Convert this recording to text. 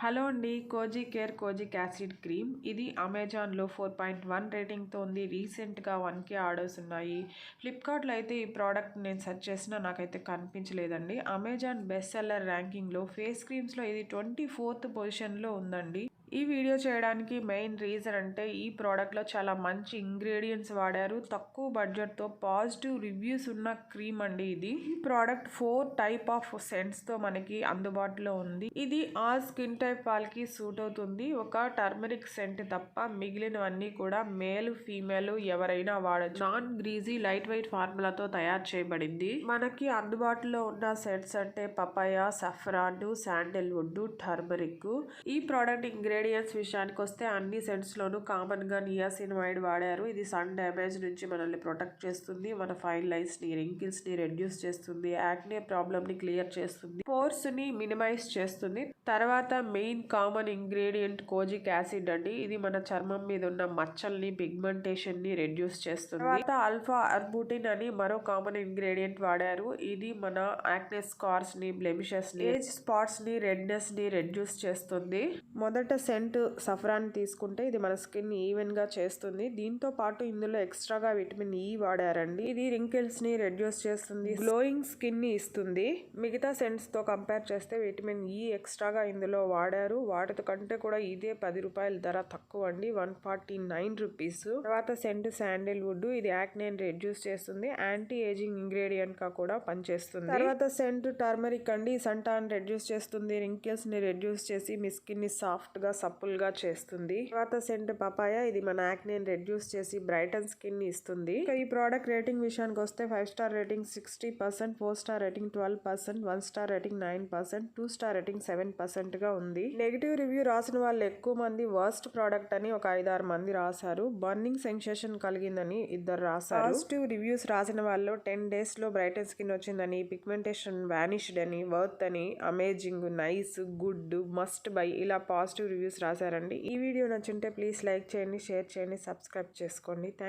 Hello అండి, cosy care kojic acid cream. ఇది అమెజాన్లో 4.1 రేటింగ్తో ఉంది. రీసెంట్గా 1K ఆర్డర్స్ ఉన్నాయి. ఫ్లిప్కార్ట్లో అయితే ఈ ప్రోడక్ట్ నేను సెర్చ్ చేసినా నాకైతే కనిపించలేదండి. అమెజాన్ బెస్ట్ సెల్లర్ ర్యాంకింగ్లో ఫేస్ క్రీమ్స్లో ఇది 24th పొజిషన్లో ఉందండి. ఈ వీడియో చేయడానికి మెయిన్ రీజన్ అంటే ఈ ప్రోడక్ట్లో చాలా మంచి ఇంగ్రీడియంట్స్ వాడారు. తక్కువ బడ్జెట్తో పాజిటివ్ రివ్యూస్ ఉన్న క్రీమ్ అండి ఇది. ఈ ప్రోడక్ట్ 4 టైప్ ఆఫ్ సెంట్స్తో మనకి అందుబాటులో ఉంది. ఇది ఆల్ స్కిన్ టైప్ వాళ్ళకి సూట్ అవుతుంది. ఒక టర్మరిక్ సెంట్ తప్ప మిగిలినవన్నీ కూడా మేల్ ఫీమేల్ ఎవరైనా వాడచ్చు. నాన్ గ్రీజీ లైట్ వెయిట్ ఫార్ములాతో తయారు చేయబడింది. మనకి అందుబాటులో ఉన్న సెంట్స్ అంటే పపాయ, సఫ్రాన్, శాండల్వుడ్, టర్మరిక్. ఈ ప్రోడక్ట్ ఇంగ్రీడియంట్స్ విషయానికి వస్తే అన్ని సెంట్స్ లోనూ కామన్ గా నియాసినమైడ్ వాడారు. ఇది సన్ డ్యామేజ్ నుంచి మనల్ని ప్రొటెక్ట్ చేస్తుంది. మన ఫైన్ లైన్స్ ని, రింకిల్స్ ని రెడ్యూస్ చేస్తుంది. యాక్నే ప్రాబ్లమ్ ని క్లియర్ చేస్తుంది. పోర్స్ ని మినిమైజ్ చేస్తుంది. తర్వాత main common ingredient kojic acid అండి. ఇది మన చర్మం మీద ఉన్న మచ్చల్ని, పిగ్మెంటేషన్ ని రెడ్యూస్ చేస్తుంది. తర్వాత ఆల్ఫా అర్బుటిన్ అని మరో కామన్ ఇంగ్రీడియంట్ వాడారు. ఇది మన యాక్నే స్కార్స్ ని, బ్లెమిషెస్ ని, ఏజ్ స్పాట్స్ ని, రెడ్నెస్ ని రెడ్యూస్ చేస్తుంది. మొదట సెంట్ సఫ్రాన్ తీసుకుంటే ఇది మన స్కిన్ ఈవెన్ గా చేస్తుంది. దీంతో పాటు ఇందులో ఎక్స్ట్రాగా విటమిన్ ఈ వాడారండి. ఇది రింకిల్స్ ని రెడ్యూస్ చేస్తుంది, గ్లోయింగ్ స్కిన్ ని ఇస్తుంది. మిగతా సెంట్స్ తో కంపేర్ చేస్తే విటమిన్ ఈ ఎక్స్ట్రాగా ఇందులో వాడారు. వాటితో కంటే కూడా ఇదే 10 రూపాయల ధర తక్కువ అండి, 149 రూపీస్. తర్వాత సెంట్ శాండల్వుడ్. ఇది యాక్నే రెడ్యూస్ చేస్తుంది, యాంటీ ఏజింగ్ ఇంగ్రీడియంట్ గా కూడా పనిచేస్తుంది. తర్వాత సెంట్ టర్మరిక్ అండి. సంటాన్ రెడ్యూస్ చేస్తుంది, రింకిల్స్ ని రెడ్యూస్ చేసి మీ స్కిన్ ని సాఫ్ట్ గా సప్పుల్ గా చేస్తుంది. తర్వాత సెంట్ పపాయ. ఇది మన యాక్నే రెడ్యూస్ చేసి బ్రైటన్ స్కిన్ ని ఇస్తుంది. ఈ ప్రోడక్ట్ రేటింగ్ విషయానికి వస్తే 5 star rating 60%, 4 star rating 12%, 1 star rating 9%, 2 star rating 7% గా ఉంది. నెగిటివ్ రివ్యూ రాసిన వాళ్ళు ఎక్కువ మంది వర్స్ట్ ప్రోడక్ట్ అని ఒక 5-6 మంది రాశారు. బర్నింగ్ సెన్సేషన్ కలిగిందని 2 రాశారు. పాజిటివ్ రివ్యూస్ రాసిన వాళ్ళు 10 days లో బ్రైటన్ స్కిన్ వచ్చిందని, పిగ్మెంటేషన్ వానిష్డ్ అని, వర్త్ అని, amazing, nice, good, must by ఇలా పాజిటివ్ రివ్యూస్ రాశారండి. ఈ వీడియో నచ్చుంటే ప్లీజ్ లైక్ చేయండి, షేర్ చేయండి, సబ్స్క్రైబ్ చేసుకోండి. థ్యాంక్